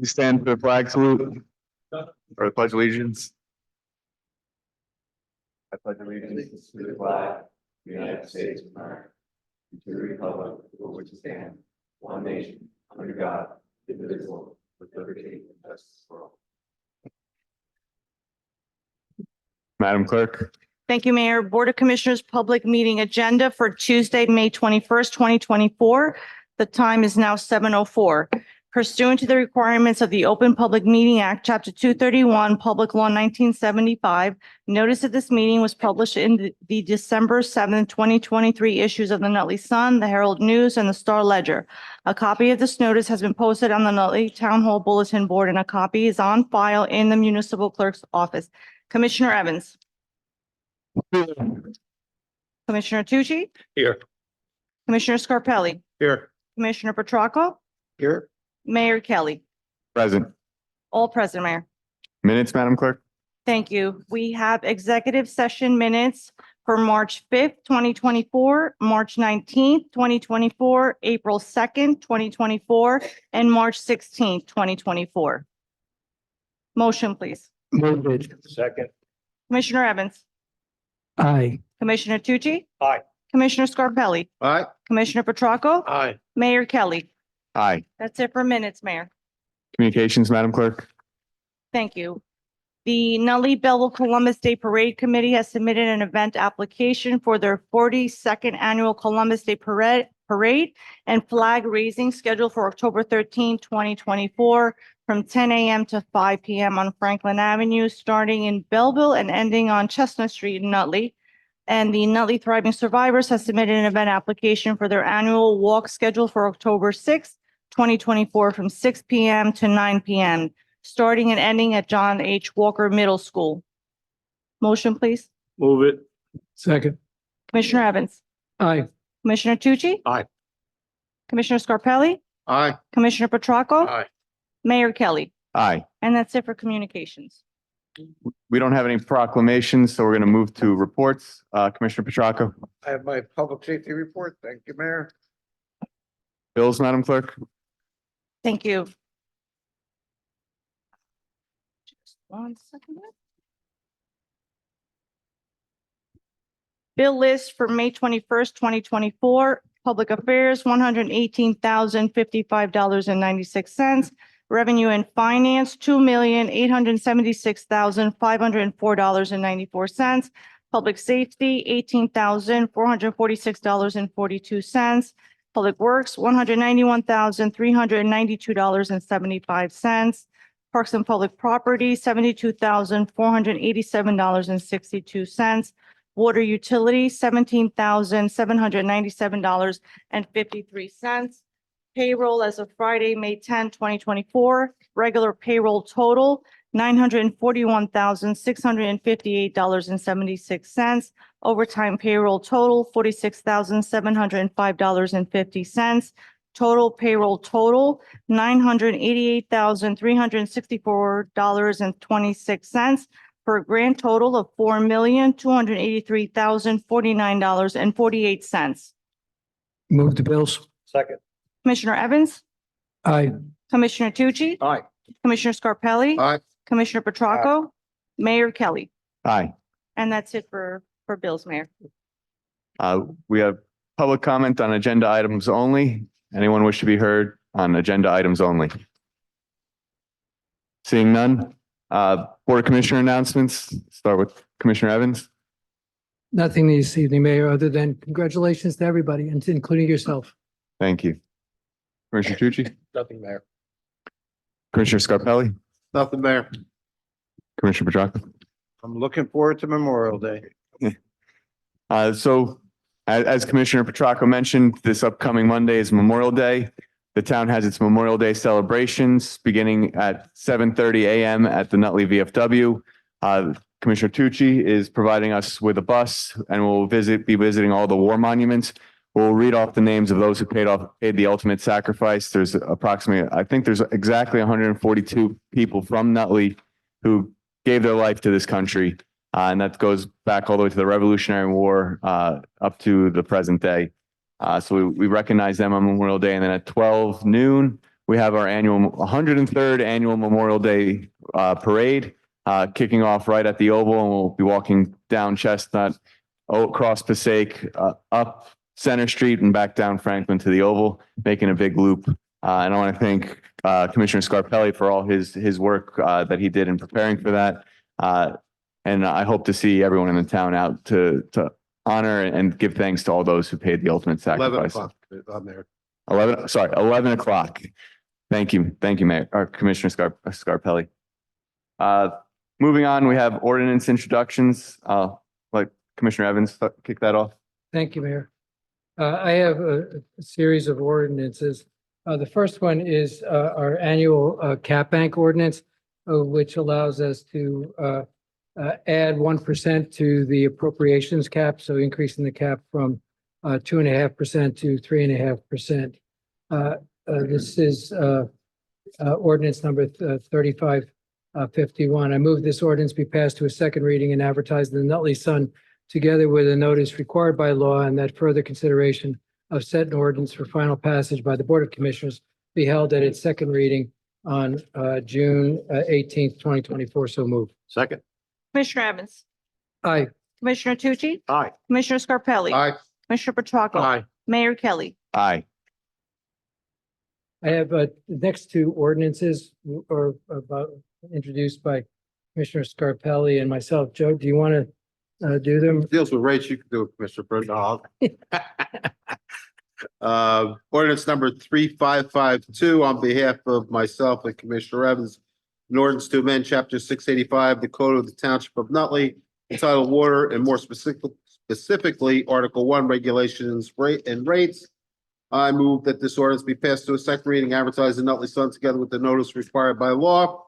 You stand for the flag salute or the pledge allegiance. I pledge allegiance to the flag of the United States of America, and to the republic for which it stands, one nation, under God, indivisible, with liberty and justice for all. Madam Clerk. Thank you, Mayor. Board of Commissioners Public Meeting Agenda for Tuesday, May 21st, 2024. The time is now 7:04. Pursuant to the requirements of the Open Public Meeting Act, Chapter 231, Public Law 1975, notice of this meeting was published in the December 7th, 2023 issues of the Nutley Sun, the Herald News, and the Star Ledger. A copy of this notice has been posted on the Nutley Town Hall Bulletin Board, and a copy is on file in the Municipal Clerk's office. Commissioner Evans. Commissioner Tucci? Here. Commissioner Scarpelli? Here. Commissioner Petracca? Here. Mayor Kelly? Present. All present, Mayor. Minutes, Madam Clerk. Thank you. We have executive session minutes for March 5th, 2024, March 19th, 2024, April 2nd, 2024, and March 16th, 2024. Motion, please. Move it. Second. Commissioner Evans? Aye. Commissioner Tucci? Aye. Commissioner Scarpelli? Aye. Commissioner Petracca? Aye. Mayor Kelly? Aye. That's it for minutes, Mayor. Communications, Madam Clerk. Thank you. The Nutley Belleville Columbus Day Parade Committee has submitted an event application for their 42nd Annual Columbus Day Parade and Flag Raising scheduled for October 13, 2024, from 10 a.m. to 5 p.m. on Franklin Avenue, starting in Belleville and ending on Chestnut Street in Nutley. And the Nutley Thriving Survivors has submitted an event application for their annual walk scheduled for October 6, 2024, from 6 p.m. to 9 p.m., starting and ending at John H. Walker Middle School. Motion, please. Move it. Second. Commissioner Evans. Aye. Commissioner Tucci. Aye. Commissioner Scarpelli. Aye. Commissioner Petracca. Aye. Mayor Kelly. Aye. And that's it for communications. We don't have any proclamations, so we're going to move to reports. Commissioner Petracca. I have my public safety report. Thank you, Mayor. Bills, Madam Clerk. Thank you. Just 1 second. Bill list for May 21st, 2024. Public Affairs, $118,055.96. Revenue and Finance, $2,876,504.94. Public Safety, $18,446.42. Public Works, $191,392.75. Parks and Public Property, $72,487.62. Water Utility, $17,797.53. Payroll as of Friday, May 10, 2024. Regular payroll total, $941,658.76. Overtime payroll total, $46,705.50. Total payroll total, $988,364.26, for a grand total of $4,283,049.48. Move the bills. Second. Commissioner Evans? Aye. Commissioner Tucci? Aye. Commissioner Scarpelli? Aye. Commissioner Petracca? Mayor Kelly? Aye. And that's it for bills, Mayor. We have public comment on agenda items only. Anyone wish to be heard on agenda items only? Seeing none. Board of Commissioner announcements. Start with Commissioner Evans. Nothing this evening, Mayor, other than congratulations to everybody, and including yourself. Thank you. Commissioner Tucci. Nothing, Mayor. Commissioner Scarpelli. Nothing, Mayor. Commissioner Petracca. I'm looking forward to Memorial Day. So as Commissioner Petracca mentioned, this upcoming Monday is Memorial Day. The town has its Memorial Day celebrations beginning at 7:30 a.m. at the Nutley VFW. Commissioner Tucci is providing us with a bus, and we'll be visiting all the war monuments. We'll read off the names of those who paid the ultimate sacrifice. There's there's exactly 142 people from Nutley who gave their life to this country. And that goes back all the way to the Revolutionary War, up to the present day. So we recognize them on Memorial Day. And then at 12 noon, we have our annual 103rd annual Memorial Day parade kicking off right at the Oval, and we'll be walking down Chestnut, across Passaic, up Center Street and back down Franklin to the Oval, making a big loop. And I want to thank Commissioner Scarpelli for all his work that he did in preparing for that. And I hope to see everyone in the town out to honor and give thanks to all those who paid the ultimate 11 sacrifice. o'clock. I'm there. 11 o'clock. Thank you, Mayor, or Commissioner Scarpelli. Moving on, we have ordinance introductions. Let Commissioner Evans kick that off. Thank you, Mayor. I have a series of ordinances. The first one is our annual cap bank ordinance, which allows us to add 1% to the appropriations cap, so increasing the cap from 2.5% to 3.5%. This is ordinance number 3551. I move this ordinance be passed to a second reading and advertised in the Nutley Sun together with a notice required by law, and that further consideration of said ordinance for final passage by the Board of Commissioners be held at its second reading on June 18th, 2024. So moved. Second. Commissioner Evans, Aye. Commissioner Tucci, Aye. Commissioner Scarpelli, Aye. Commissioner Petracca, Aye. Mayor Kelly. Aye. I have the next two ordinances are about introduced by Commissioner Scarpelli and myself. Joe, do you want to do them? Deals with rates, you can do it, Mr. Bernal. Ordinance number 3552 on behalf of myself and Commissioner Evans. An ordinance to amend chapter 685, the code of the Township of Nutley, entitled Water, and more specifically, Article 1, Regulations and Rates. I move that this ordinance be passed to a second reading, advertised in Nutley Sun together with the notice required by law.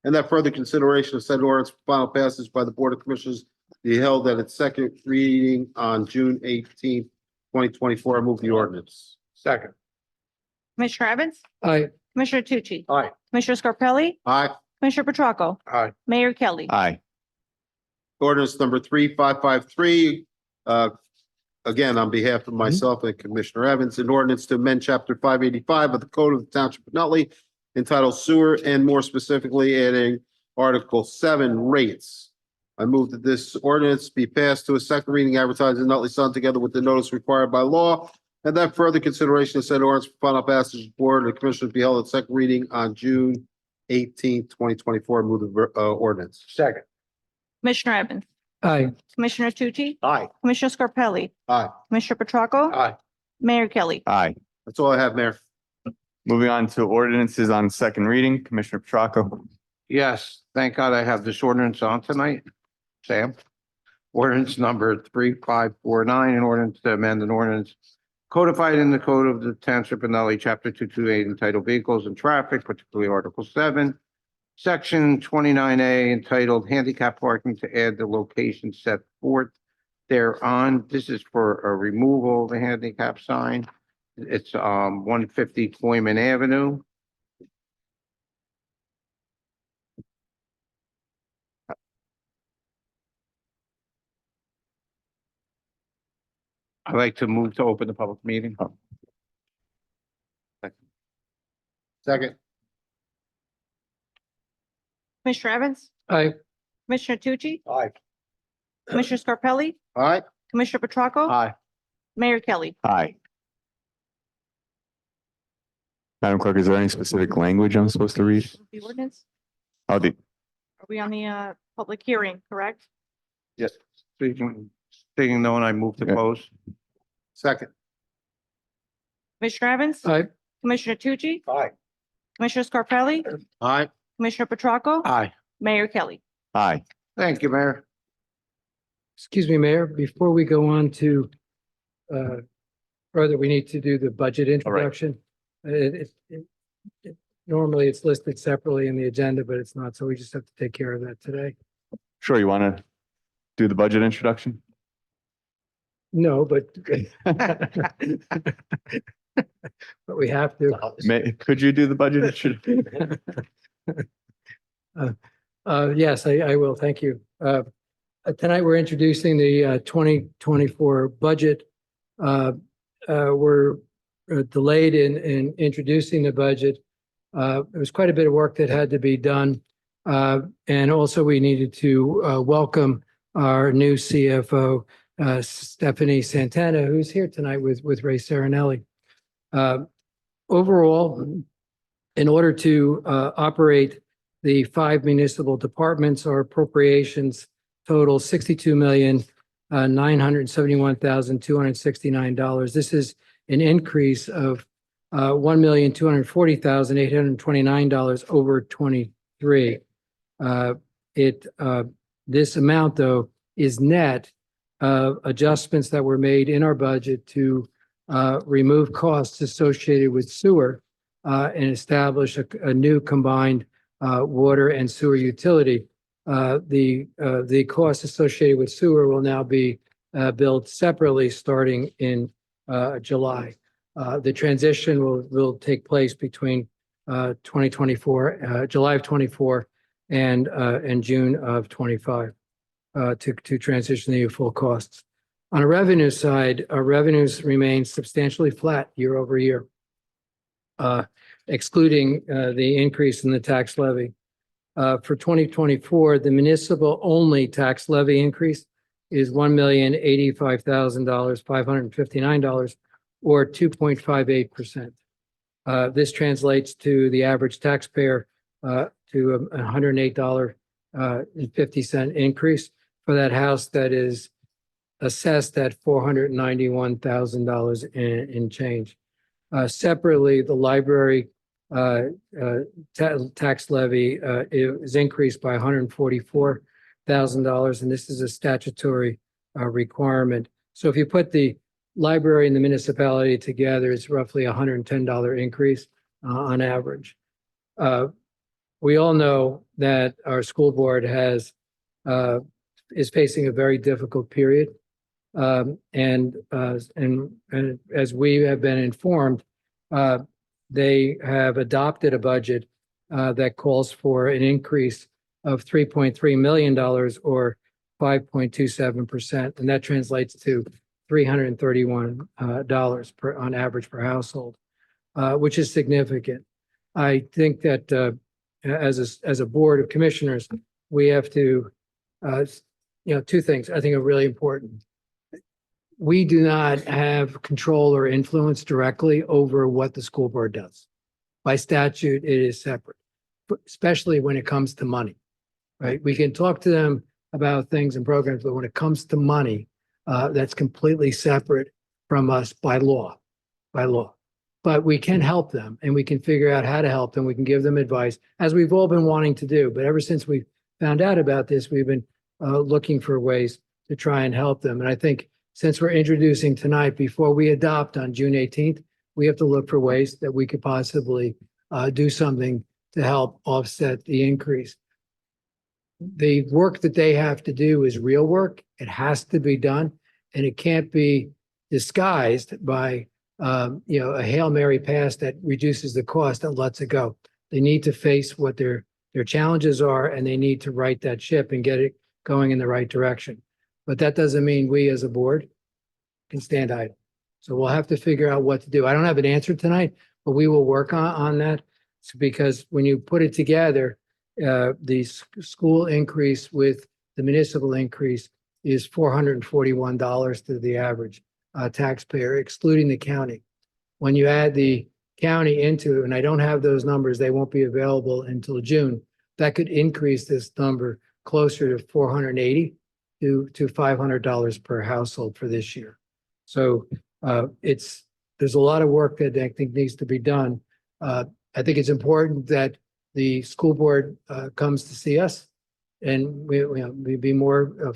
And that further consideration of said ordinance for final passage by the Board of Commissioners be held at its second reading on June 18th, 2024. I move the ordinance. Second. Commissioner Evans, Aye. Commissioner Tucci, Aye. Commissioner Scarpelli, Aye. Commissioner Petracca, Aye. Mayor Kelly. Aye. Ordinance number 3553, again, on behalf of myself and Commissioner Evans, an ordinance to amend chapter 585 of the Code of the Township of Nutley entitled Sewer, and more specifically adding Article 7 Rates. I move that this ordinance be passed to a second reading, advertised in Nutley Sun together with the notice required by law, and that further consideration of said ordinance for final passage Board of the Commissioners be held at second reading on June 18th, 2024. Move the ordinance. Second. Commissioner Evans, Aye. Commissioner Tucci, Aye. Commissioner Scarpelli, Aye. Commissioner Petracca, Aye. Mayor Kelly. Aye. That's all I have, Mayor. Moving on to ordinances on second reading, Commissioner Petracca. Yes, thank God I have this ordinance on tonight. Sam. Ordinance number 3549, an ordinance to amend an ordinance codified in the Code of the Township of Nutley, Chapter 228, entitled Vehicles and Traffic, particularly Article 7, Section 29A, entitled Handicap Parking, to add the location set forth thereon. This is for a removal of the handicap sign. It's 150 Cloyman Avenue. I'd like to move to open the public meeting. Second. Commissioner Evans, Aye. Commissioner Tucci, Aye. Commissioner Scarpelli, Aye. Commissioner Petracca, Aye. Mayor Kelly. Aye. Madam Clerk, is there any specific language I'm supposed to read? The ordinance, Oh, are we on the public hearing, correct? Yes. Seeing no one, I move to Yeah. close. Second. Commissioner Evans, Aye. Commissioner Tucci, Aye. Commissioner Scarpelli, Aye. Commissioner Petracca, Aye. Mayor Kelly. aye. Thank you, Mayor. Excuse me, Mayor, before we go on to further, we need to do the budget introduction. Normally it's listed separately in the agenda, but it's not, so we just have to take care of that today. Sure, you want to do the budget introduction? No, but but we have to. Could you do the budget introduction? Yes, I will. Thank you. Tonight, we're introducing the 2024 budget. We're delayed in introducing the budget. There was quite a bit of work that had to be done. And also we needed to welcome our new CFO, Stephanie Santana, who's here tonight with Ray Serenelli. Overall, in order to operate the 5 municipal departments, our appropriations total $62,971,269. This is an increase of $1,240,829 over 23. This amount, though, is net of adjustments that were made in our budget to remove costs associated with sewer and establish a new combined water and sewer utility. The costs associated with sewer will now be billed separately starting in July. The transition will take place between 2024, July of 24 and June of 25 to transition the full costs. On a revenue side, our revenues remain substantially flat year over year, excluding the increase in the tax levy. For 2024, the municipal only tax levy increase is $1,085,559 or 2.58%. This translates to the average taxpayer to $108.50 increase for that house that is assessed at $491,000 in change. Separately, the library tax levy is increased by $144,000, and this is a statutory requirement. So if you put the library and the municipality together, it's roughly $110 increase on average. We all know that our school board is facing a very difficult period. And as we have been informed, they have adopted a budget that calls for an increase of $3.3 million or 5.27%, and that translates to $331 on average per household, which is significant. I think that as a board of commissioners, we have to, two things I think are really important. We do not have control or influence directly over what the school board does. By statute, it is separate, especially when it comes to money, right? We can talk to them about things and programs, but when it comes to money, that's completely separate from us by law. But we can help them and we can figure out how to help them. We can give them advice, as we've all been wanting to do. But ever since we found out about this, we've been looking for ways to try and help them. And I think since we're introducing tonight, before we adopt on June 18th, we have to look for ways that we could possibly do something to help offset the increase. The work that they have to do is real work. It has to be done, and it can't be disguised by a Hail Mary pass that reduces the cost and lets it go. They need to face what their challenges are, and they need to right that ship and get it going in the right direction. But that doesn't mean we as a board can stand idle. So we'll have to figure out what to do. I don't have an answer tonight, but we will work on that, because when you put it together, the school increase with the municipal increase is $441 to the average taxpayer, excluding the county. When you add the county into it, and I don't have those numbers, they won't be available until June, that could increase this number closer to $480 to $500 per household for this year. So there's a lot of work that I think needs to be done. I think it's important that the school board comes to see us, and we be more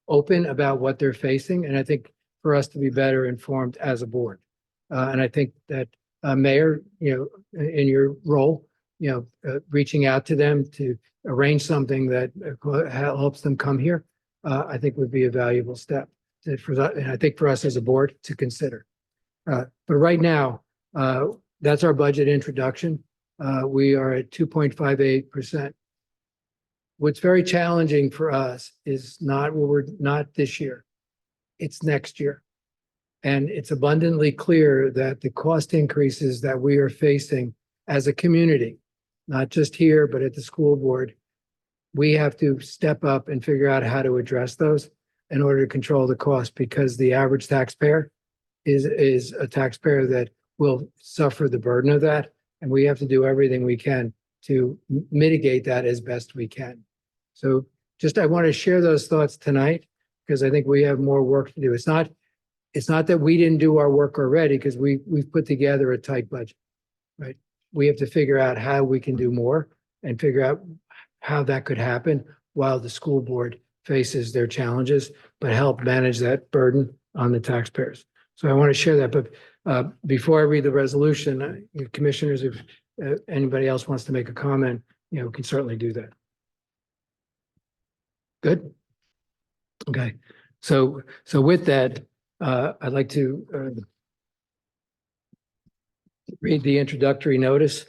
open about what they're facing. And I think for us to be better informed as a board. And I think that Mayor, in your role, reaching out to them to arrange something that helps them come here, I think would be a valuable step and I think for us as a board to consider. But right now, that's our budget introduction. We are at 2.58%. What's very challenging for us is not this year. It's next year. And it's abundantly clear that the cost increases that we are facing as a community, not just here, but at the school board, we have to step up and figure out how to address those in order to control the cost, because the average taxpayer is a taxpayer that will suffer the burden of that. And we have to do everything we can to mitigate that as best we can. So just, I want to share those thoughts tonight because I think we have more work to do. It's not that we didn't do our work already, because we've put together a tight budget, right? We have to figure out how we can do more and figure out how that could happen while the school board faces their challenges, but help manage that burden on the taxpayers. So I want to share that, but before I read the resolution, commissioners, if anybody else wants to make a comment, can certainly do that. Good. Okay. So with that, I'd like to read the introductory notice.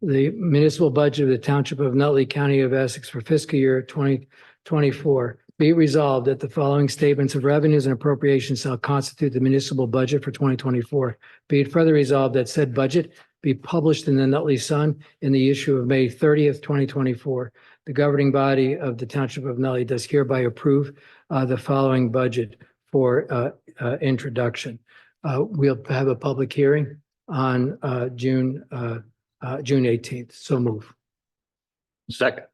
The municipal budget of the Township of Nutley, County of Essex for fiscal year 2024. Be it resolved that the following statements of revenues and appropriations shall constitute the municipal budget for 2024. Be it further resolved that said budget be published in the Nutley Sun in the issue of May 30th, 2024. The governing body of the Township of Nutley does hereby approve the following budget for introduction. We'll have a public hearing on June 18th. So move. Second,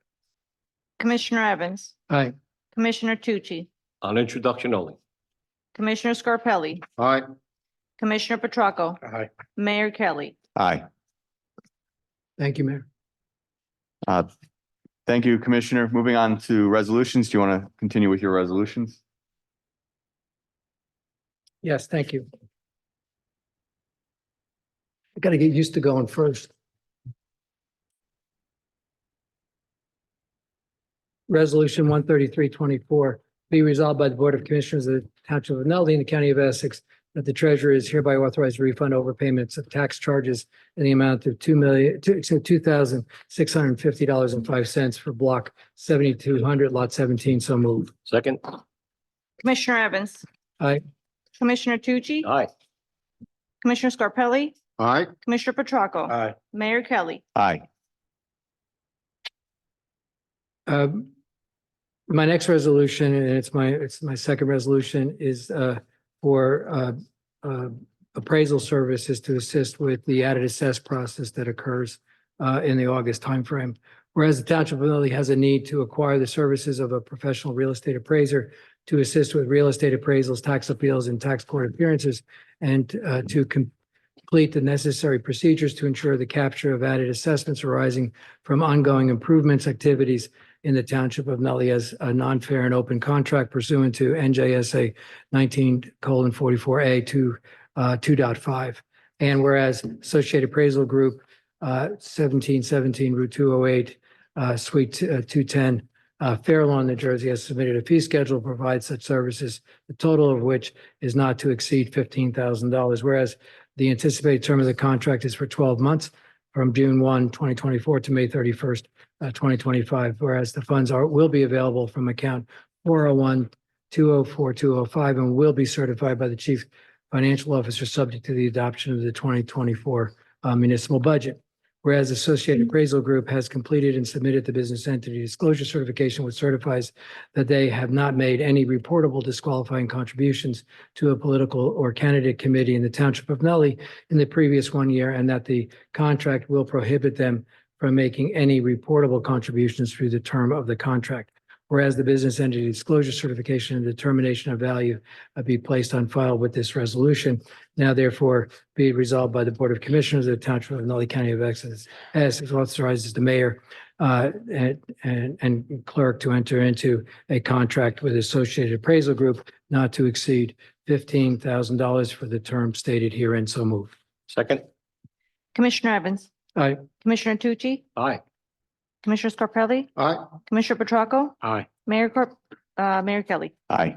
Commissioner Evans, Aye. Commissioner Tucci, on introduction only. Commissioner Scarpelli, Aye. Commissioner Petracca, Aye. Mayor Kelly. Aye. Thank you, Mayor. Thank you, Commissioner. Moving on to resolutions. Do you want to continue with your resolutions? Yes, thank you. I got to get used to going first. Resolution 133-24, be resolved by the Board of Commissioners of the Township of Nutley in the County of Essex that the treasurer is hereby authorized to refund overpayments of tax charges in the amount of $2,650.05 for block 7200, lot 17. So moved. Second, Commissioner Evans. Aye. Commissioner Tucci, aye. Commissioner Scarpelli, Aye. Commissioner Petracca, Aye. Mayor Kelly. Aye. My next resolution, and it's my second resolution, is for appraisal services to assist with the added assess process that occurs in the August timeframe. Whereas the Township of Nutley has a need to acquire the services of a professional real estate appraiser to assist with real estate appraisals, tax appeals, and tax court appearances, and to complete the necessary procedures to ensure the capture of added assessments arising from ongoing improvements activities in the Township of Nutley as a non-fair and open contract pursuant to NJSA 19:44A 2.5. And whereas Associated Appraisal Group 1717 Route 208 Suite 210 Fair Lawn, New Jersey has submitted a fee schedule to provide such services, the total of which is not to exceed $15,000. Whereas the anticipated term of the contract is for 12 months from June 1, 2024 to May 31st, 2025, whereas the funds will be available from account 401-204-205 and will be certified by the Chief Financial Officer subject to the adoption of the 2024 municipal budget. Whereas Associated Appraisal Group has completed and submitted the business entity disclosure certification, which certifies that they have not made any reportable disqualifying contributions to a political or candidate committee in the Township of Nutley in the previous 1 year, and that the contract will prohibit them from making any reportable contributions through the term of the contract. Whereas the business entity disclosure certification and determination of value be placed on file with this resolution. Now therefore be resolved by the Board of Commissioners of the Township of Nutley, County of Essex, as authorizes the mayor and clerk to enter into a contract with Associated Appraisal Group not to exceed $15,000 for the term stated herein. So moved. Second, Commissioner Evans, Aye. Commissioner Tucci, aye. Commissioner Scarpelli, Aye. Commissioner Petracca, Aye. Mayor Kelly. Aye.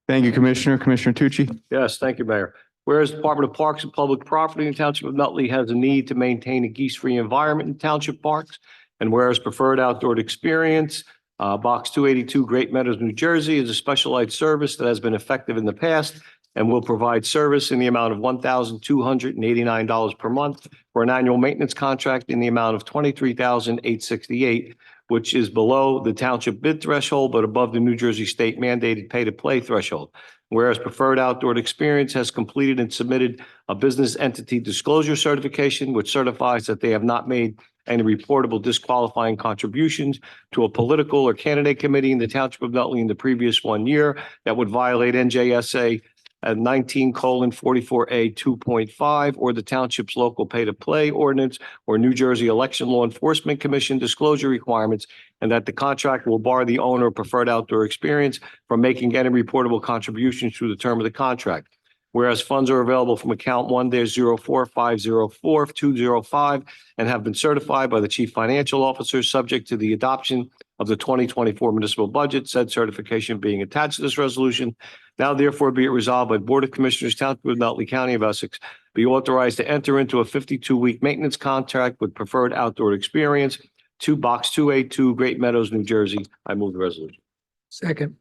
Thank you, Commissioner. Commissioner Tucci? Yes, thank you, Mayor. Whereas the Department of Parks and Public Property in the Township of Nutley has a need to maintain a geese-free environment in township parks, and whereas Preferred Outdoor Experience Box 282, Great Meadows, New Jersey, is a specialized service that has been effective in the past and will provide service in the amount of $1,289 per month for an annual maintenance contract in the amount of $23,868, which is below the township bid threshold, but above the New Jersey state mandated pay-to-play threshold. Whereas Preferred Outdoor Experience has completed and submitted a business entity disclosure certification, which certifies that they have not made any reportable disqualifying contributions to a political or candidate committee in the Township of Nutley in the previous 1 year that would violate NJSA at 19:44A 2.5 or the township's local pay-to-play ordinance or New Jersey Election Law Enforcement Commission disclosure requirements, and that the contract will bar the owner of Preferred Outdoor Experience from making any reportable contributions through the term of the contract. Whereas funds are available from account 1-04504205 and have been certified by the chief financial officer, subject to the adoption of the 2024 municipal budget, said certification being attached to this resolution. Now therefore be it resolved by the Board of Commissioners, Township of Nutley County of Essex, be authorized to enter into a 52-week maintenance contract with Preferred Outdoor Experience to Box 282, Great Meadows, New Jersey. I move the resolution. Second.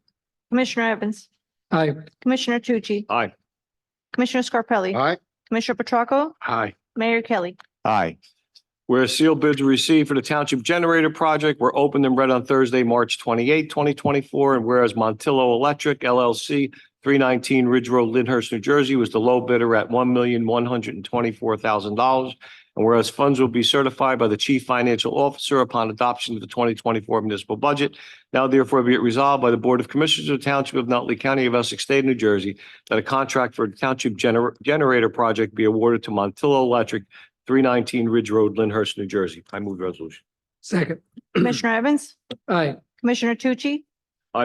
Commissioner Evans, Aye. Commissioner Tucci, Aye. Commissioner Scarpelli, Aye. Commissioner Petracca, Aye. Mayor Kelly. Aye. Where sealed bids were received for the Township Generator Project were opened and read on Thursday, March 28, 2024. And whereas Montillo Electric LLC, 319 Ridge Road, Lyndhurst, New Jersey, was the low bidder at $1,124,000. And whereas funds will be certified by the Chief Financial Officer upon adoption of the 2024 municipal budget. Now therefore be it resolved by the Board of Commissioners of the Township of Nutley County of Essex, State of New Jersey, that a contract for the Township Generator Project be awarded to Montillo Electric, 319 Ridge Road, Lyndhurst, New Jersey. I move the resolution. Second. Commissioner Evans, Aye. Commissioner Tucci,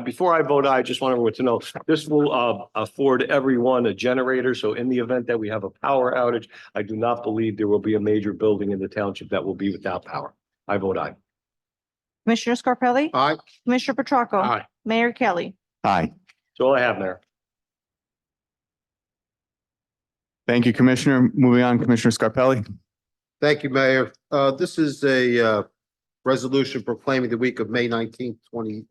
Before I vote, I just want everyone to know, this will afford everyone a generator. So in the event that we have a power outage, I do not believe there will be a major building in the township that will be without power. I vote aye. Commissioner Scarpelli, Aye. Commissioner Petracca, Aye. Mayor Kelly. Aye. That's all I have, Mayor. Thank you, Commissioner. Moving on, Commissioner Scarpelli. Thank you, Mayor. This is a resolution proclaiming the week of May 19th through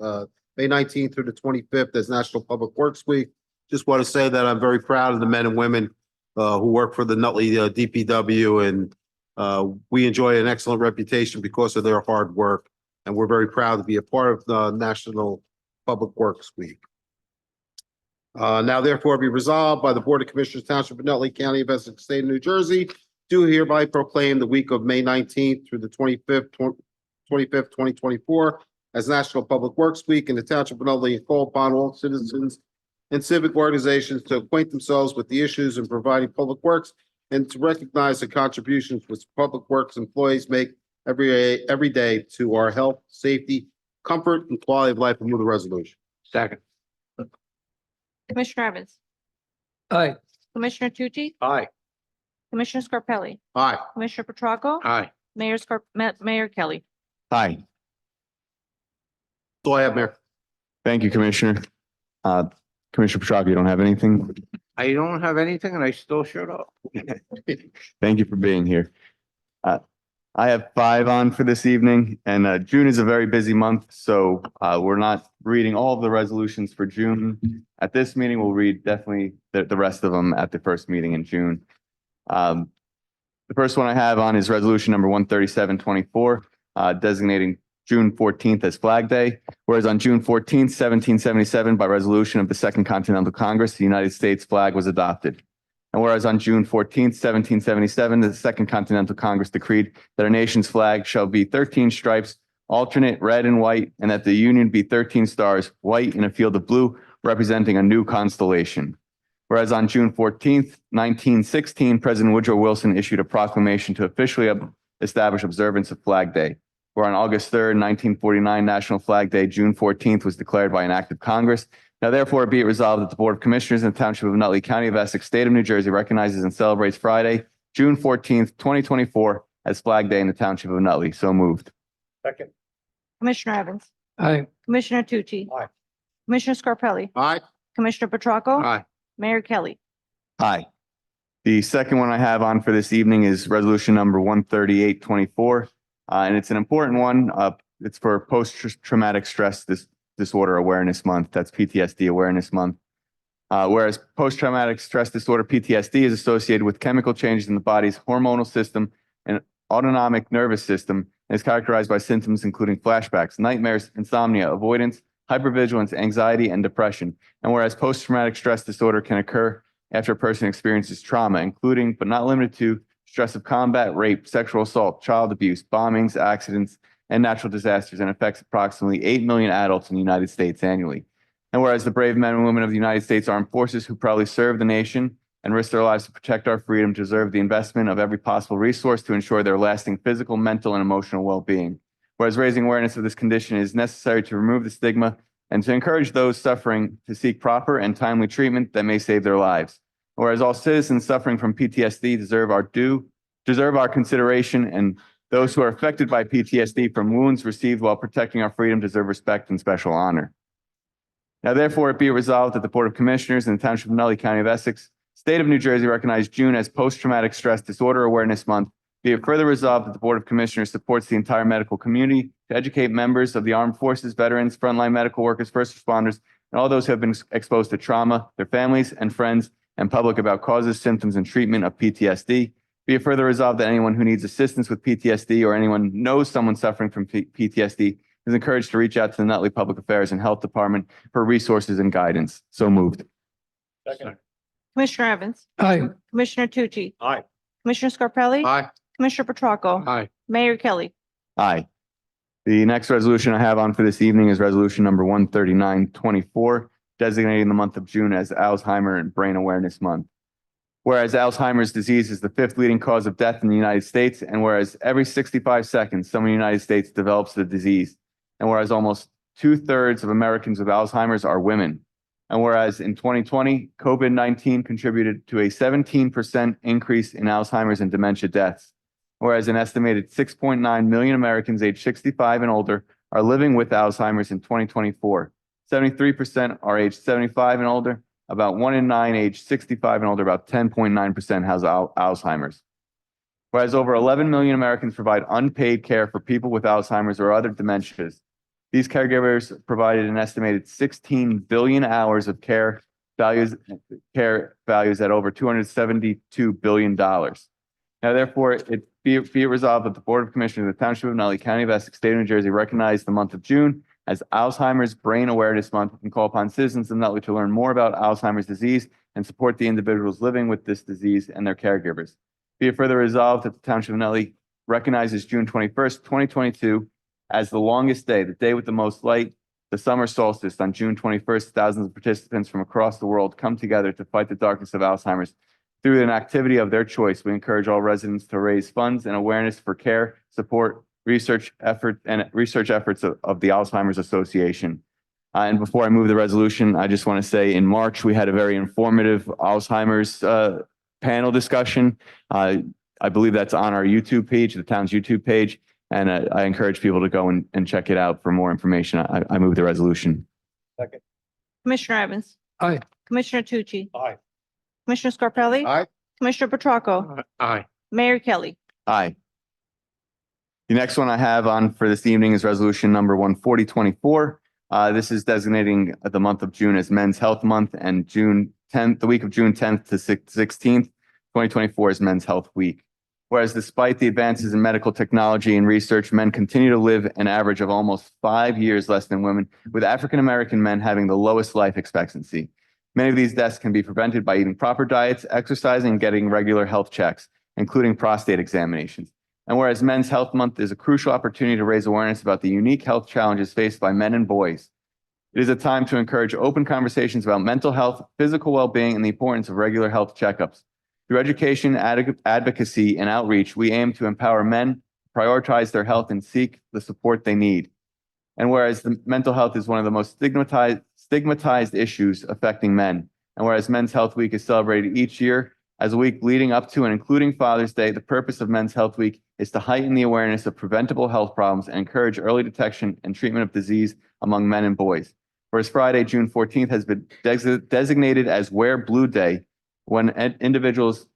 the 25th as National Public Works Week. Just want to say that I'm very proud of the men and women who work for the Nutley DPW, and we enjoy an excellent reputation because of their hard work. And we're very proud to be a part of the National Public Works Week. Now therefore be resolved by the Board of Commissioners, Township of Nutley County of Essex, State of New Jersey, do hereby proclaim the week of May 19th through the 25th, 2024 as National Public Works Week in the Township of Nutley, and call upon all citizens and civic organizations to acquaint themselves with the issues in providing public works and to recognize the contributions which public works employees make every day to our health, safety, comfort, and quality of life. And move the resolution. Second. Commissioner Evans, Aye. Commissioner Tucci, Aye. Commissioner Scarpelli, Aye. Commissioner Petracca, Aye. Mayor Kelly. Aye. That's all I have, Mayor. Thank you, Commissioner. Commissioner Petracca, you don't have anything? I don't have anything and I still showed up. Thank you for being here. I have 5 on for this evening, and June is a very busy month, so we're not reading all of the resolutions for June. At this meeting, we'll read definitely the rest of them at the first meeting in June. The first one I have on is resolution number 13724, designating June 14th as Flag Day. Whereas on June 14th, 1777, by resolution of the Second Continental Congress, the United States flag was adopted. And whereas on June 14th, 1777, the Second Continental Congress decreed that our nation's flag shall be 13 stripes, alternate red and white, and that the Union be 13 stars, white in a field of blue, representing a new constellation. Whereas on June 14th, 1916, President Woodrow Wilson issued a proclamation to officially establish observance of Flag Day. Where on August 3rd, 1949, National Flag Day, June 14th, was declared by an act of Congress. Now therefore be it resolved that the Board of Commissioners in the Township of Nutley County of Essex, State of New Jersey, recognizes and celebrates Friday, June 14th, 2024 as Flag Day in the Township of Nutley. So moved. Second. Commissioner Evans, Aye. Commissioner Tucci, Aye. Commissioner Scarpelli, Aye. Commissioner Petracca, Aye. Mayor Kelly. Aye. The second one I have on for this evening is resolution number 13824. And it's an important one. it's for Post-Traumatic Stress Disorder Awareness Month. That's PTSD Awareness Month. Whereas post-traumatic stress disorder, PTSD, is associated with chemical changes in the body's hormonal system and autonomic nervous system, and is characterized by symptoms including flashbacks, nightmares, insomnia, avoidance, hypervigilance, anxiety, and depression. And whereas post-traumatic stress disorder can occur after a person experiences trauma, including but not limited to stress of combat, rape, sexual assault, child abuse, bombings, accidents, and natural disasters, and affects approximately 8 million adults in the United States annually. And whereas the brave men and women of the United States Armed Forces who proudly serve the nation and risk their lives to protect our freedom deserve the investment of every possible resource to ensure their lasting physical, mental, and emotional well-being. Whereas raising awareness of this condition is necessary to remove the stigma and to encourage those suffering to seek proper and timely treatment that may save their lives. Whereas all citizens suffering from PTSD deserve our consideration, and those who are affected by PTSD from wounds received while protecting our freedom deserve respect and special honor. Now, therefore, it be resolved that the Board of Commissioners in the Township of Nutley, County of Essex, State of New Jersey, recognize June as Post-Traumatic Stress Disorder Awareness Month. Be it further resolved that the Board of Commissioners supports the entire medical community to educate members of the armed forces, veterans, frontline medical workers, first responders, and all those who have been exposed to trauma, their families and friends and public about causes, symptoms, and treatment of PTSD. Be it further resolved that anyone who needs assistance with PTSD or anyone knows someone suffering from PTSD is encouraged to reach out to the Nutley Public Affairs and Health Department for resources and guidance. So moved. Commissioner Evans, Aye. Commissioner Tucci, Aye. Commissioner Scarpelli, Aye. Commissioner Petracca, Aye. Mayor Kelly. Aye. The next resolution I have on for this evening is resolution number 13924, designating the month of June as Alzheimer and Brain Awareness Month. Whereas Alzheimer's disease is the 5th leading cause of death in the United States, and whereas every 65 seconds, someone in the United States develops the disease, and whereas almost 2/3 of Americans with Alzheimer's are women, and whereas in 2020, COVID-19 contributed to a 17% increase in Alzheimer's and dementia deaths, whereas an estimated 6.9 million Americans aged 65 and older are living with Alzheimer's in 2024. 73% are aged 75 and older. About 1 in 9 aged 65 and older, about 10.9% has Alzheimer's. Whereas over 11 million Americans provide unpaid care for people with Alzheimer's or other dementias. These caregivers provided an estimated 16 billion hours of care values at over $272 billion. Now, therefore, be it resolved that the Board of Commissioners of the Township of Nutley, County of Essex, State of New Jersey, recognize the month of June as Alzheimer's Brain Awareness Month and call upon citizens of Nutley to learn more about Alzheimer's disease and support the individuals living with this disease and their caregivers. Be it further resolved that the Township of Nutley recognizes June 21st, 2022 as the longest day, the day with the most light, the summer solstice. On June 21st, thousands of participants from across the world come together to fight the darkness of Alzheimer's. Through an activity of their choice, we encourage all residents to raise funds and awareness for care, support, research efforts of the Alzheimer's Association. And before I move the resolution, I just want to say in March, we had a very informative Alzheimer's panel discussion. I believe that's on our YouTube page, the town's YouTube page. And I encourage people to go and check it out for more information. I move the resolution. Commissioner Evans, Aye. Commissioner Tucci, Aye. Commissioner Scarpelli, Aye. Commissioner Petracca, Aye. Mayor Kelly. Aye. The next one I have on for this evening is resolution number 14024. This is designating the month of June as Men's Health Month, and June 10th, the week of June 10th to 16th, 2024 is Men's Health Week. Whereas despite the advances in medical technology and research, men continue to live an average of almost 5 years less than women, with African-American men having the lowest life expectancy. Many of these deaths can be prevented by eating proper diets, exercising, and getting regular health checks, including prostate examinations. And whereas Men's Health Month is a crucial opportunity to raise awareness about the unique health challenges faced by men and boys, it is a time to encourage open conversations about mental health, physical well-being, and the importance of regular health checkups. Through education, advocacy, and outreach, we aim to empower men, prioritize their health, and seek the support they need. And whereas the mental health is one of the most stigmatized issues affecting men, and whereas Men's Health Week is celebrated each year as a week leading up to and including Father's Day, the purpose of Men's Health Week is to heighten the awareness of preventable health problems and encourage early detection and treatment of disease among men and boys. Whereas Friday, June 14th, has been designated as Wear Blue Day, when individuals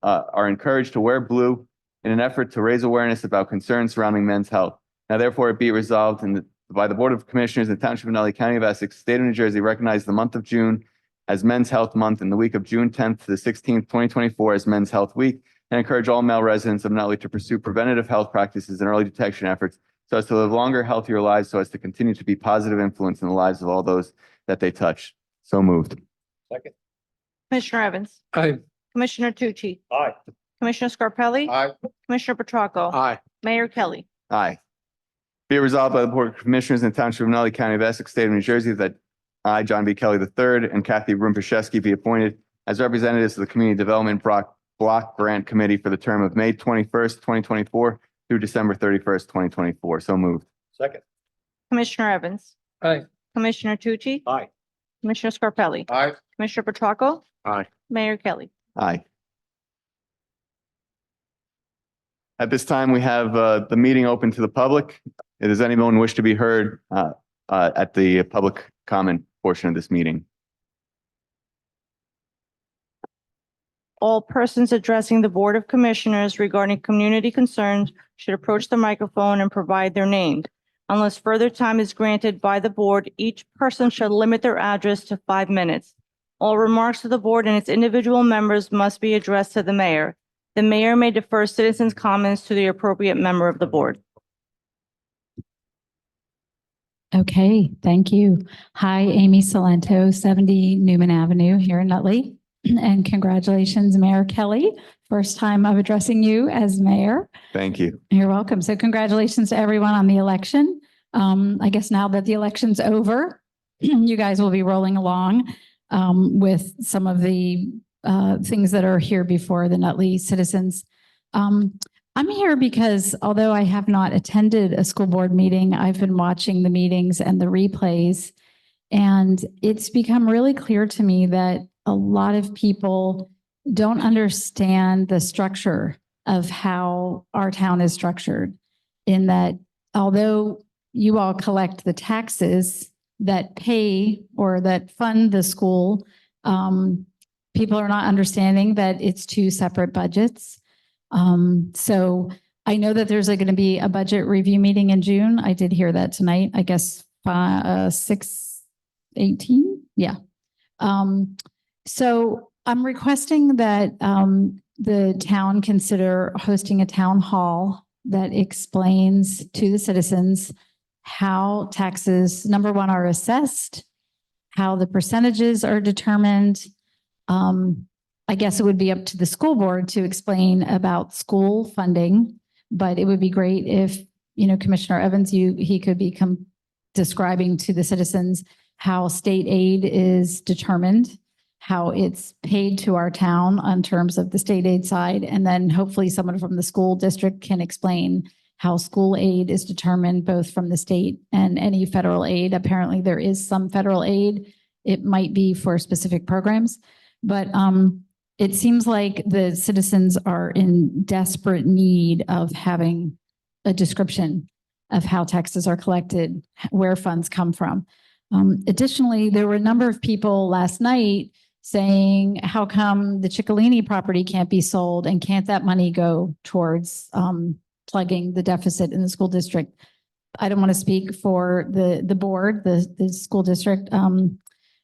are encouraged to wear blue in an effort to raise awareness about concerns surrounding men's health. Now therefore it be resolved by the Board of Commissioners in the Township of Nutley, County of Essex, State of New Jersey, recognize the month of June as Men's Health Month and the week of June 10th to the 16th, 2024 as Men's Health Week, and encourage all male residents of Nutley to pursue preventative health practices and early detection efforts so as to live longer, healthier lives, so as to continue to be positive influence in the lives of all those that they touch. So moved. Second. Commissioner Evans, Aye. Commissioner Tucci, Aye. Commissioner Scarpelli, Aye. Commissioner Petracca, Aye. Mayor Kelly. Aye. Be it resolved by the Board of Commissioners in the Township of Nutley, County of Essex, State of New Jersey, that I, John B. Kelly III, and Kathy Rumpashewski be appointed as representatives of the Community Development Block Grant Committee for the term of May 21st, 2024 through December 31st, 2024. So moved. Second. Commissioner Evans, Aye. Commissioner Tucci, Aye. Commissioner Scarpelli, Aye. Commissioner Petracca, Aye. Mayor Kelly. Aye. At this time, we have the meeting open to the public. Does anyone wish to be heard at the public comment portion of this meeting? All persons addressing the Board of Commissioners regarding community concerns should approach the microphone and provide their name. Unless further time is granted by the board, each person should limit their address to 5 minutes. All remarks to the board and its individual members must be addressed to the mayor. The mayor may defer citizens' comments to the appropriate member of the board. Okay, thank you. Hi, Amy Salento, 70 Newman Avenue here in Nutley. And congratulations, Mayor Kelly. First time I'm addressing you as mayor. Thank you. You're welcome. So congratulations to everyone on the election. I guess now that the election's over, you guys will be rolling along with some of the things that are here before the Nutley citizens. I'm here because although I have not attended a school board meeting, I've been watching the meetings and the replays. And it's become really clear to me that a lot of people don't understand the structure of how our town is structured, in that although you all collect the taxes that pay or that fund the school, people are not understanding that it's two separate budgets. So I know that there's going to be a budget review meeting in June. I did hear that tonight, I guess, 6/18. Yeah. So I'm requesting that the town consider hosting a town hall that explains to the citizens how taxes, number one, are assessed, how the percentages are determined. I guess it would be up to the school board to explain about school funding, but it would be great if, Commissioner Evans, he could be describing to the citizens how state aid is determined, how it's paid to our town on terms of the state aid side, and then hopefully someone from the school district can explain how school aid is determined both from the state and any federal aid. Apparently there is some federal aid. It might be for specific programs, but it seems like the citizens are in desperate need of having a description of how taxes are collected, where funds come from. Additionally, there were a number of people last night saying, how come the Ciccolini property can't be sold and can't that money go towards plugging the deficit in the school district? I don't want to speak for the board, the school district,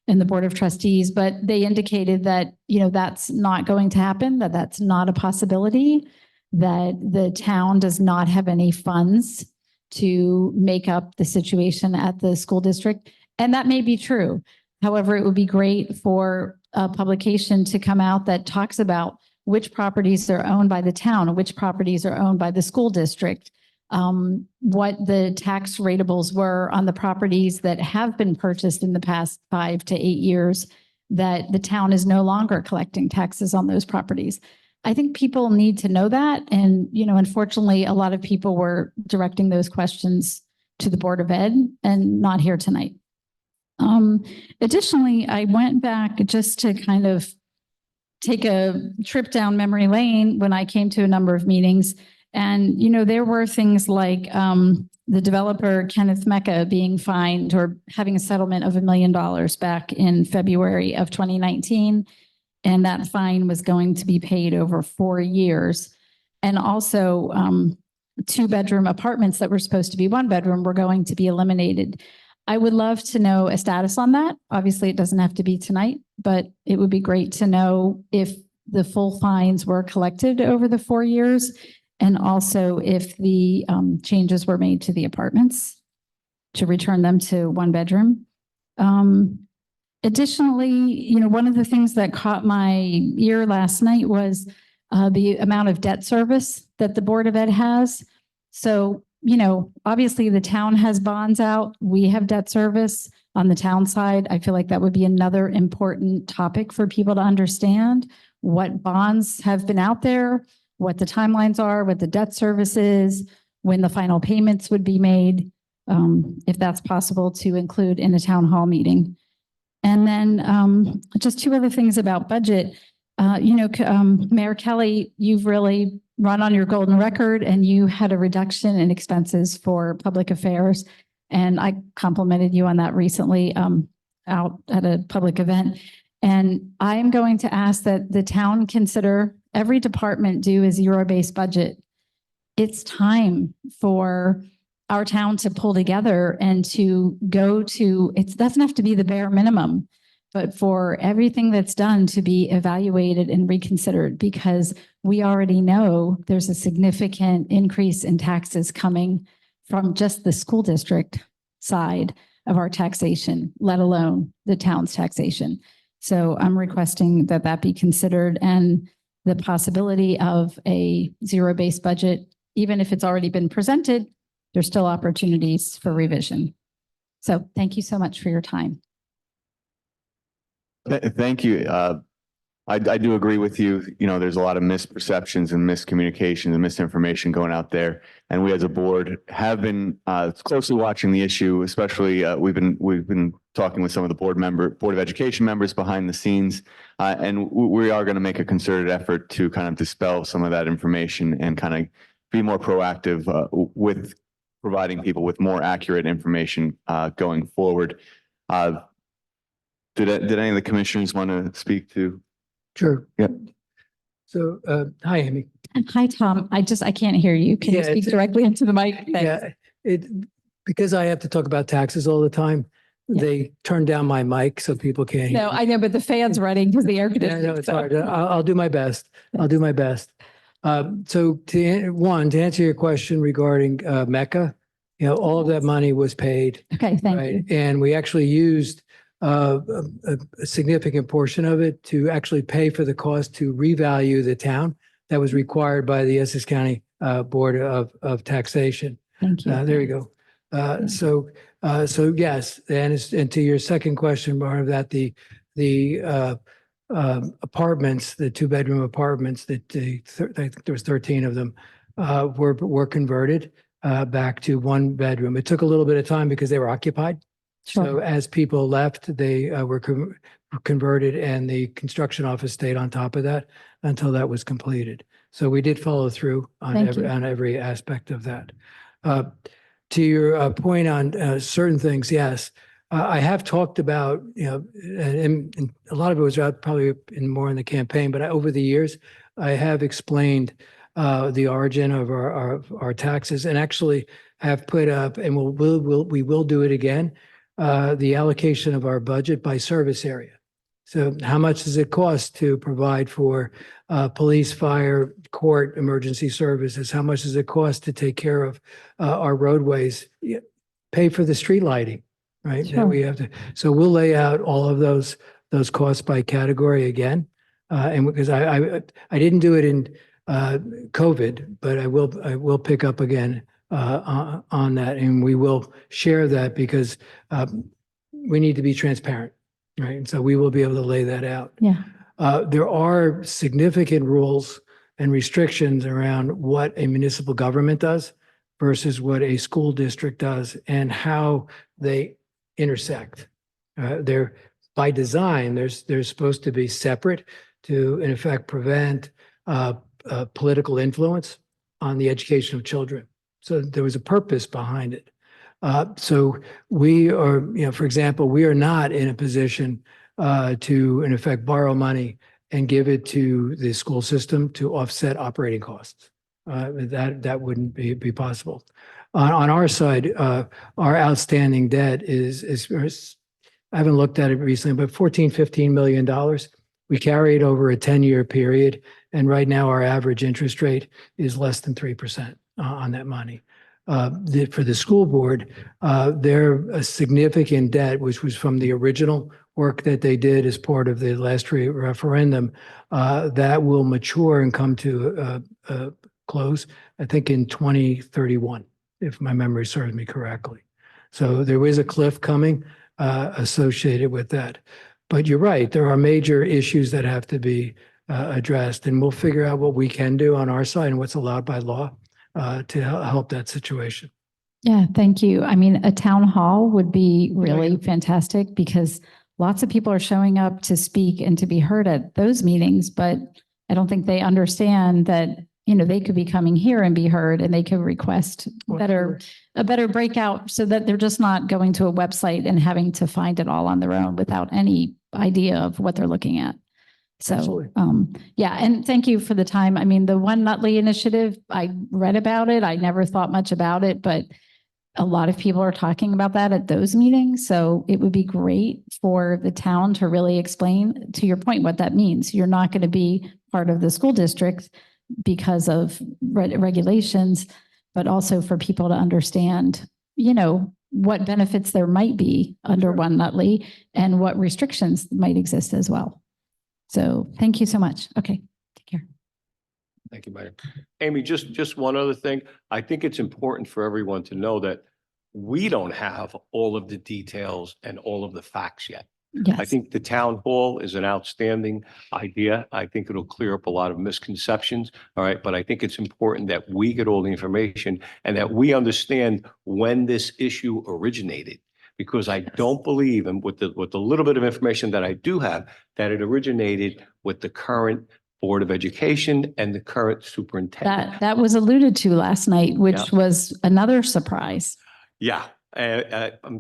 and the Board of Trustees, but they indicated that, that's not going to happen, that that's not a possibility, that the town does not have any funds to make up the situation at the school district. And that may be true. However, it would be great for a publication to come out that talks about which properties are owned by the town, which properties are owned by the school district, what the tax ratables were on the properties that have been purchased in the past 5 to 8 years, that the town is no longer collecting taxes on those properties. I think people need to know that. And, unfortunately, a lot of people were directing those questions to the Board of Ed and not here tonight. Additionally, I went back just to kind of take a trip down memory lane when I came to a number of meetings. And, there were things like the developer, Kenneth Mecca, being fined or having a settlement of $1 million back in February of 2019. And that fine was going to be paid over 4 years. And also two-bedroom apartments that were supposed to be one bedroom were going to be eliminated. I would love to know a status on that. Obviously, it doesn't have to be tonight, but it would be great to know if the full fines were collected over the 4 years, and also if the changes were made to the apartments to return them to one bedroom. Additionally, one of the things that caught my ear last night was the amount of debt service that the Board of Ed has. So, obviously the town has bonds out. We have debt service on the town side. I feel like that would be another important topic for people to understand what bonds have been out there, what the timelines are, what the debt service is, when the final payments would be made, if that's possible to include in a town hall meeting. And then just two other things about budget. Mayor Kelly, you've really run on your golden record, and you had a reduction in expenses for public affairs. And I complimented you on that recently out at a public event. And I am going to ask that the town consider every department do a zero-based budget. It's time for our town to pull together and to go to, it doesn't have to be the bare minimum, but for everything that's done to be evaluated and reconsidered, because we already know there's a significant increase in taxes coming from just the school district side of our taxation, let alone the town's taxation. So I'm requesting that that be considered, and the possibility of a zero-based budget, even if it's already been presented, there's still opportunities for revision. So thank you so much for your time. Thank you. I do agree with you. There's a lot of misperceptions and miscommunications and misinformation going out there. And we as a board have been closely watching the issue, especially we've been talking with some of the Board of Education members behind the scenes. And we are going to make a concerted effort to kind of dispel some of that information and kind of be more proactive with providing people with more accurate information going forward. Did any of the commissioners want to speak to? Sure. Yep. So, hi, Amy. Hi, Tom. I can't hear you. Can you Yeah, speak it's- directly into the mic? Yeah, because I have to talk about taxes all the time, Yeah. they turn down my mic so people can't hear. No, I know, but the fan's running because the air Yeah, conditioning. no, it's hard. I'll do my best. I'll do my best. So to answer your question regarding Mecca, all of that money was paid. Okay, thank Right. you. And we actually used a significant portion of it to actually pay for the cost to revalue the town that was required by the Essex County Board of Taxation. Thank you. There you go. So yes, and to your second question, part of that, the apartments, the two-bedroom apartments that I think there was 13 of them were converted back to one bedroom. It took a little bit of time because they were occupied. So Sure. as people left, they were converted, and the construction office stayed on top of that until that was completed. So we did follow through on Thank you. every aspect of that. To your point on certain things, yes, I have talked about, and a lot of it was probably more in the campaign, but over the years, I have explained the origin of our taxes, and actually have put up, and we will do it again, the allocation of our budget by service area. So how much does it cost to provide for police, fire, court, emergency services? How much does it cost to take care of our roadways? Pay for the street lighting, right? That Sure. we have to. So we'll lay out all of those costs by category again. And because I didn't do it in COVID, but I will pick up again on that, and we will share that because we need to be transparent, right? And so we will be able to lay that out. Yeah. There are significant rules and restrictions around what a municipal government does versus what a school district does, and how they intersect. They're by design, they're supposed to be separate to, in effect, prevent political influence on the education of children. So there was a purpose behind it. So we are, for example, we are not in a position to, in effect, borrow money and give it to the school system to offset operating costs. That wouldn't be possible. On our side, our outstanding debt is, I haven't looked at it recently, but $14-15 million. We carry it over a 10-year period. And right now our average interest rate is less than 3% on that money. For the school board, their a significant debt, which was from the original work that they did as part of the last referendum, that will mature and come to a close, I think in 2031, if my memory serves me correctly. So there is a cliff coming associated with that. But you're right, there are major issues that have to be addressed, and we'll figure out what we can do on our side and what's allowed by law to help that situation. Yeah, thank you. I mean, a town hall would be really fantastic because lots of people are showing up to speak and to be heard at those meetings, but I don't think they understand that, they could be coming here and be heard, and they could request a better breakout so that they're just not going to a website and having to find it all on their own without any idea of what they're looking at. So, Absolutely. yeah, and thank you for the time. I mean, the One Nutley initiative, I read about it. I never thought much about it, but a lot of people are talking about that at those meetings. So it would be great for the town to really explain, to your point, what that means. You're not going to be part of the school district because of regulations, but also for people to understand, what benefits there might be under One Nutley and what restrictions might exist as well. So thank you so much. Okay, take care. Thank you, Mayor. Amy, just one other thing. I think it's important for everyone to know that we don't have all of the details and all of the facts yet. Yes. I think the town hall is an outstanding idea. I think it'll clear up a lot of misconceptions. All right. But I think it's important that we get all the information and that we understand when this issue originated. Because I don't believe, and with the little bit of information that I do have, that it originated with the current Board of Education and the current superintendent. That was alluded to last night, which Yeah. was another surprise. Yeah,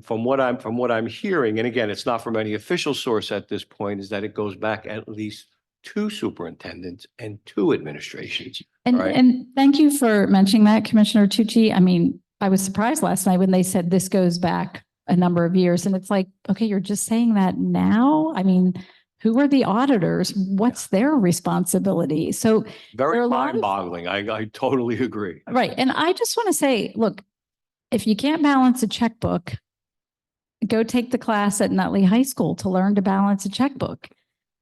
from what I'm hearing, and again, it's not from any official source at this point, is that it goes back at least 2 superintendents and 2 administrations. And, Right. and thank you for mentioning that, Commissioner Tucci. I mean, I was surprised last night when they said this goes back a number of years. And it's like, okay, you're just saying that now? I mean, who are the auditors? What's their responsibility? So, there are Very a lot of- mind-boggling. I totally agree. right. And I just want to say, look, if you can't balance a checkbook, go take the class at Nutley High School to learn to balance a checkbook.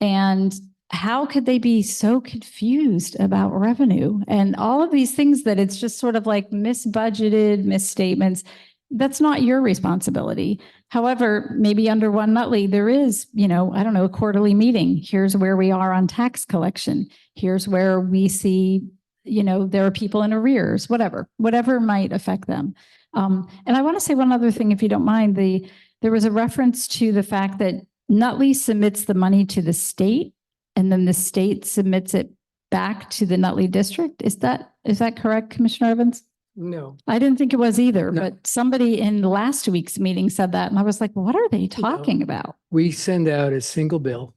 And how could they be so confused about revenue and all of these things that it's just sort of like misbudgeted, misstatements? That's not your responsibility. However, maybe under One Nutley, there is, a quarterly meeting. Here's where we are on tax collection. Here's where we see, there are people in arrears, whatever might affect them. And I want to say one other thing, if you don't mind. There was a reference to the fact that Nutley submits the money to the state, and then the state submits it back to the Nutley district. Is that correct, Commissioner Evans? No. I didn't think it was either, No. but somebody in last week's meeting said that, and I was like, what are they talking about? We send out a single bill,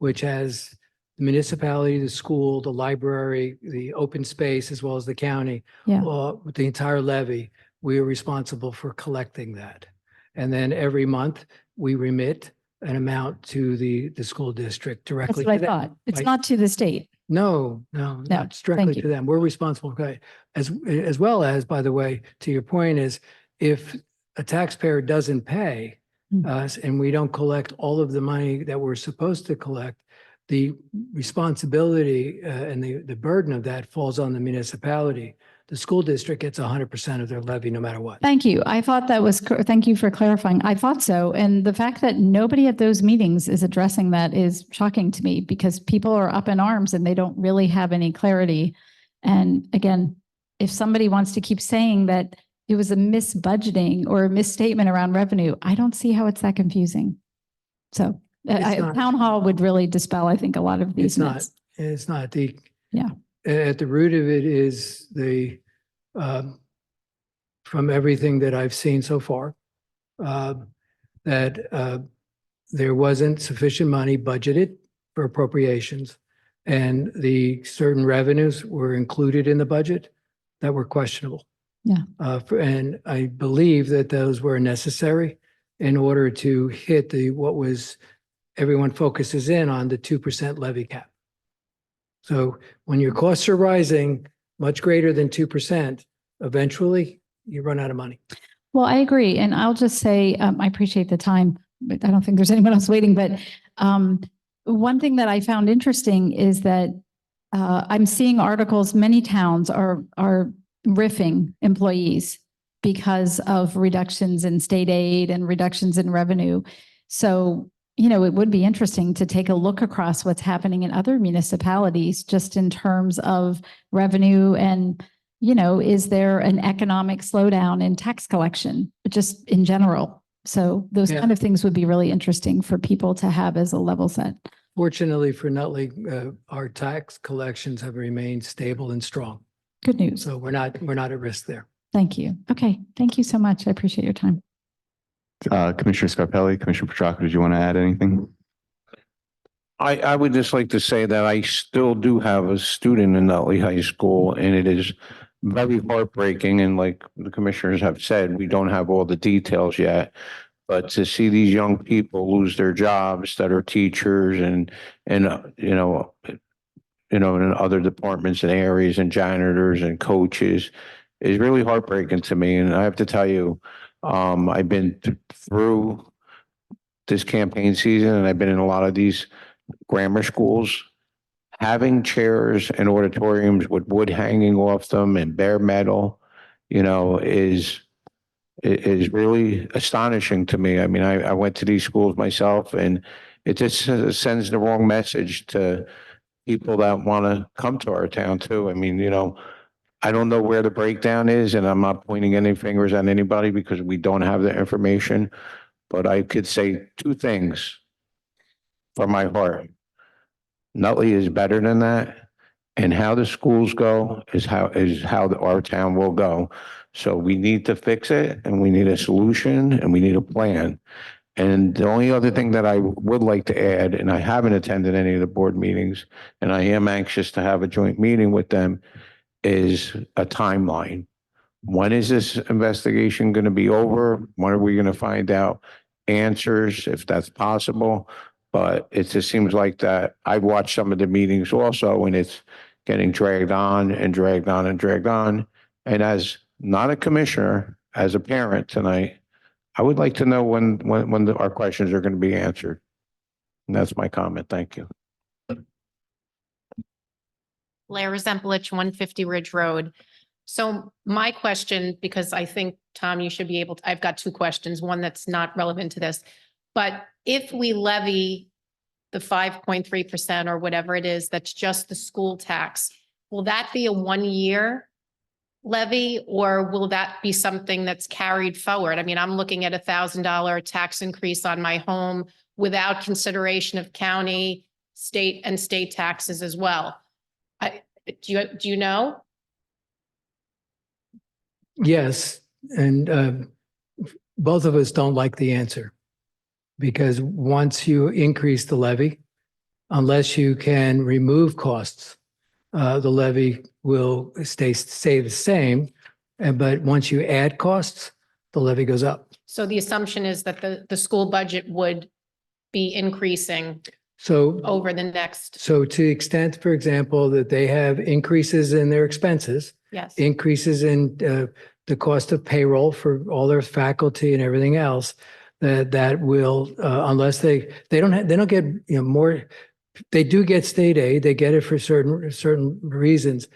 which has the municipality, the school, the library, the open space, as well as the county, Yeah. with the entire levy. We are responsible for collecting that. And then every month we remit an amount to the school district That's directly what I to them. thought. It's Right. not to the state. No, it's directly thank you. to them. We're responsible for it. As well as, by the way, to your point is, if a taxpayer doesn't pay Hmm. us and we don't collect all of the money that we're supposed to collect, the responsibility and the burden of that falls on the municipality. The school district gets 100% of their levy no matter what. Thank you. I thought that was, thank you for clarifying. I thought so. And the fact that nobody at those meetings is addressing that is shocking to me because people are up in arms and they don't really have any clarity. And again, if somebody wants to keep saying that it was a misbudgeting or a misstatement around revenue, I don't see how it's that confusing. So not. town hall would really dispel, I think, a lot of these It's not. myths. It's not. Yeah. At the root of it is from everything that I've seen so far, that there wasn't sufficient money budgeted for appropriations. And the certain revenues were included in the budget that were questionable. Yeah. And I believe that those were necessary in order to hit what was, everyone focuses in on the 2% levy cap. So when your costs are rising much greater than 2%, eventually you run out of money. Well, I agree. And I'll just say, I appreciate the time, but I don't think there's anyone else waiting. But one thing that I found interesting is that I'm seeing articles, many towns are riffing employees because of reductions in state aid and reductions in revenue. So, it would be interesting to take a look across what's happening in other municipalities, just in terms of revenue and, is there an economic slowdown in tax collection, just in general? So those Yeah. kind of things would be really interesting for people to have as a level set. Fortunately for Nutley, our tax collections have remained stable and strong. Good news. So we're not at risk there. Thank you. Okay. Thank you so much. I appreciate your time. Commissioner Scarpelli, Commissioner Petracca, did you want to add anything? I would just like to say that I still do have a student in Nutley High School, and it is very heartbreaking. And like the commissioners have said, we don't have all the details yet. But to see these young people lose their jobs that are teachers and in other departments and areas and janitors and coaches is really heartbreaking to me. And I have to tell you, I've been through this campaign season, and I've been in a lot of these grammar schools. Having chairs and auditoriums with wood hanging off them and bare metal, is really astonishing to me. I mean, I went to these schools myself, and it just sends the wrong message to people that want to come to our town too. I mean, I don't know where the breakdown is, and I'm not pointing any fingers at anybody because we don't have the information, but I could say two things from my heart. Nutley is better than that, and how the schools go is how our town will go. So we need to fix it, and we need a solution, and we need a plan. And the only other thing that I would like to add, and I haven't attended any of the board meetings, and I am anxious to have a joint meeting with them, is a timeline. When is this investigation going to be over? When are we going to find out answers, if that's possible? But it just seems like that I've watched some of the meetings also, and it's getting dragged on and dragged on and dragged on. And as not a commissioner, as a parent tonight, I would like to know when our questions are going to be answered. And that's my comment. Thank you. Lara Zempelich, 150 Ridge Road. So my question, because I think, Tom, you should be able to, I've got two questions, one that's not relevant to this. But if we levy the 5.3% or whatever it is, that's just the school tax, will that be a 1-year levy, or will that be something that's carried forward? I mean, I'm looking at $1,000 tax increase on my home without consideration of county, state taxes as well. Do you know? Yes, and both of us don't like the answer, because once you increase the levy, unless you can remove costs, the levy will stay the same. But once you add costs, the levy goes up. So the assumption is that the school budget would be increasing So over the next, So to the extent, for example, that they have increases in their expenses, yes. increases in the cost of payroll for all their faculty and everything else, that will, unless they don't get, more, they do get state aid, they get it for certain reasons.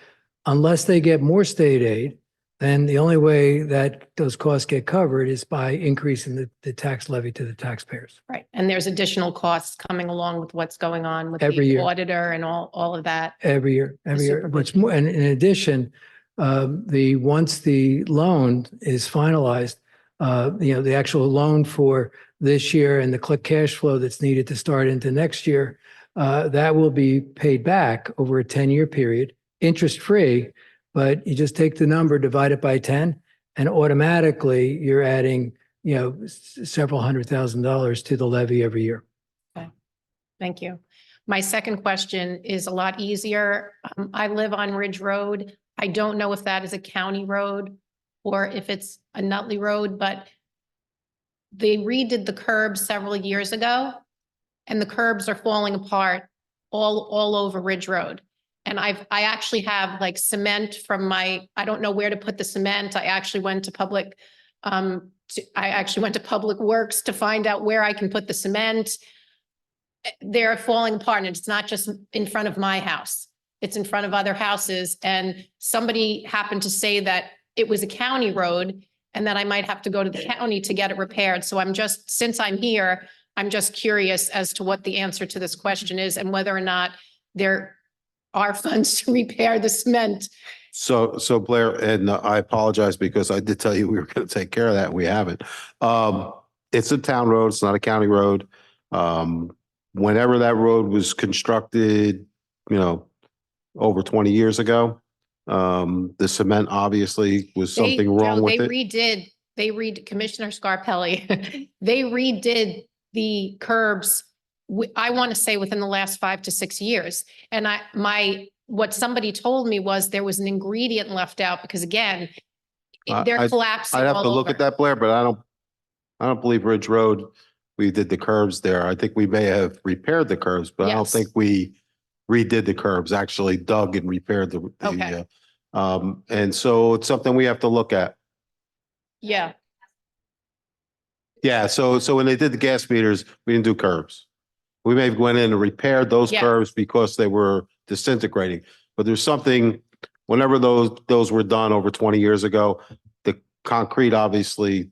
Unless they get more state aid, then the only way that those costs get covered is by increasing the tax levy to the taxpayers. Right. And there's additional costs coming along with what's going on with Every the year. auditor and all of that. Every year. supervision. What's more, and in addition, once the loan is finalized, the actual loan for this year and the cash flow that's needed to start into next year, that will be paid back over a 10-year period, interest-free, but you just take the number, divide it by 10, and automatically you're adding, several $100,000 to the levy every year. Thank you. My second question is a lot easier. I live on Ridge Road. I don't know if that is a county road or if it's a Nutley road, but they redid the curbs several years ago, and the curbs are falling apart all over Ridge Road. And I actually have like cement from I don't know where to put the cement. I actually went to Public Works to find out where I can put the cement. They're falling apart, and it's not just in front of my house. It's in front of other houses. And somebody happened to say that it was a county road and that I might have to go to the county to get it repaired. So since I'm here, I'm just curious as to what the answer to this question is and whether or not there are funds to repair the cement. So Blair, and I apologize because I did tell you we were going to take care of that. We haven't. It's a town road. It's not a county road. Whenever that road was constructed, over 20 years ago, the cement obviously was something wrong with it. They redid Commissioner Scarpelli. They redid the curbs. I want to say within the last 5 to 6 years. And what somebody told me was there was an ingredient left out because again, they're collapsing I'd have to all look over. at that, Blair, but I don't believe Ridge Road, we did the curbs there. I think we may have repaired the curbs, but I don't Yes. think we redid the curbs, actually dug and repaired the Okay. and so it's something we have to look at. Yeah, Yeah, so when they did the gas meters, we didn't do curbs. We may have went in and repaired those Yeah. curbs because they were disintegrating. But there's something, whenever those were done over 20 years ago, the concrete obviously,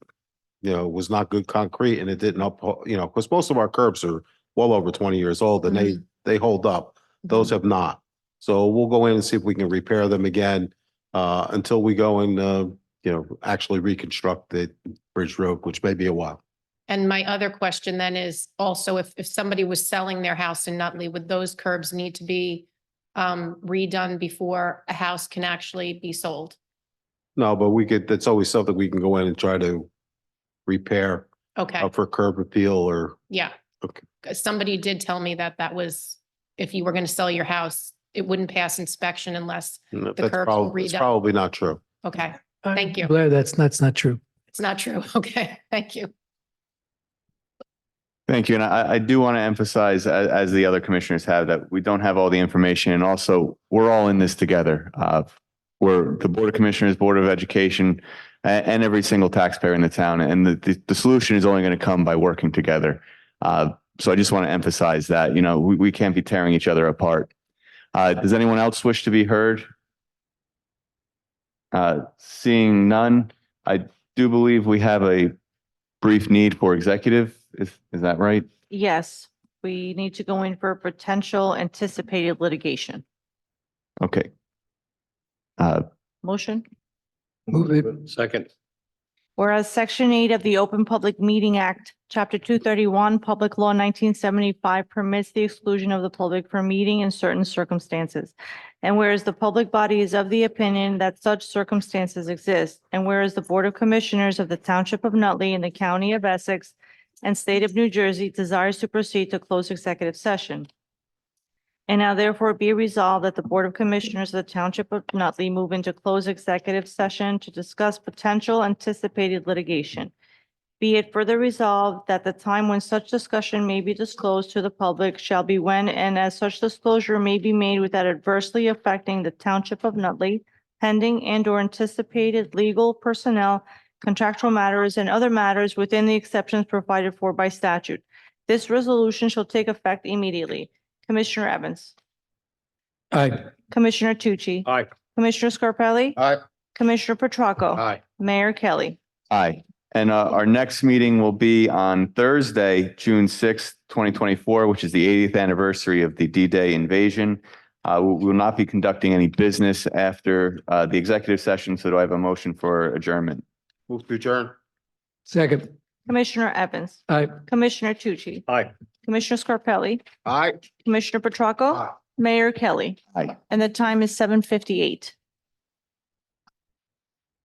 was not good concrete and it didn't because most of our curbs are well over 20 years old and they hold up. Those have not. So we'll go in and see if we can repair them again until we go and, actually reconstruct the Bridge Road, which may be a while. and my other question then is also if somebody was selling their house in Nutley, would those curbs need to be redone before a house can actually be sold? No, but that's always something we can go in and try to repair Okay, for curb appeal or, yeah. Okay. 'Cause somebody did tell me that was, if you were going to sell your house, it wouldn't pass inspection unless, that's curbs were probably, it's redone. probably not true. okay, Thank you. Blair, that's not true. it's not true. Okay, thank you. Thank you. And I do want to emphasize, as the other commissioners have, that we don't have all the information. And also, we're all in this together. We're the Board of Commissioners, Board of Education, and every single taxpayer in the town. And the solution is only going to come by working together. So I just want to emphasize that, we can't be tearing each other apart. Does anyone else wish to be heard? Seeing none, I do believe we have a brief need for executive. Is that right? Yes, we need to go in for potential anticipated litigation. Okay. Motion? Move it. Second. Whereas Section 8 of the Open Public Meeting Act, Chapter 231, Public Law 1975 permits the exclusion of the public from meeting in certain circumstances. And whereas the public body is of the opinion that such circumstances exist, and whereas the Board of Commissioners of the Township of Nutley in the County of Essex and State of New Jersey desires to proceed to close executive session. And now therefore be resolved that the Board of Commissioners of the Township of Nutley move into closed executive session to discuss potential anticipated litigation. Be it further resolved that the time when such discussion may be disclosed to the public shall be when and as such disclosure may be made without adversely affecting the Township of Nutley, pending and or anticipated legal, personnel, contractual matters, and other matters within the exceptions provided for by statute. This resolution shall take effect immediately. Commissioner Evans, Aye. Commissioner Tucci, Aye. Commissioner Scarpelli, Aye. Commissioner Petracca, Aye. Mayor Kelly. Aye. And our next meeting will be on Thursday, June 6th, 2024, which is the 80th anniversary of the D-Day invasion. We will not be conducting any business after the executive session. So do I have a motion for adjournment? Move to adjourn. Second. Commissioner Evans, Aye. Commissioner Tucci, Aye. Commissioner Scarpelli, Aye. Commissioner Petracca, Mayor Kelly. Aye. And the time is 7:58.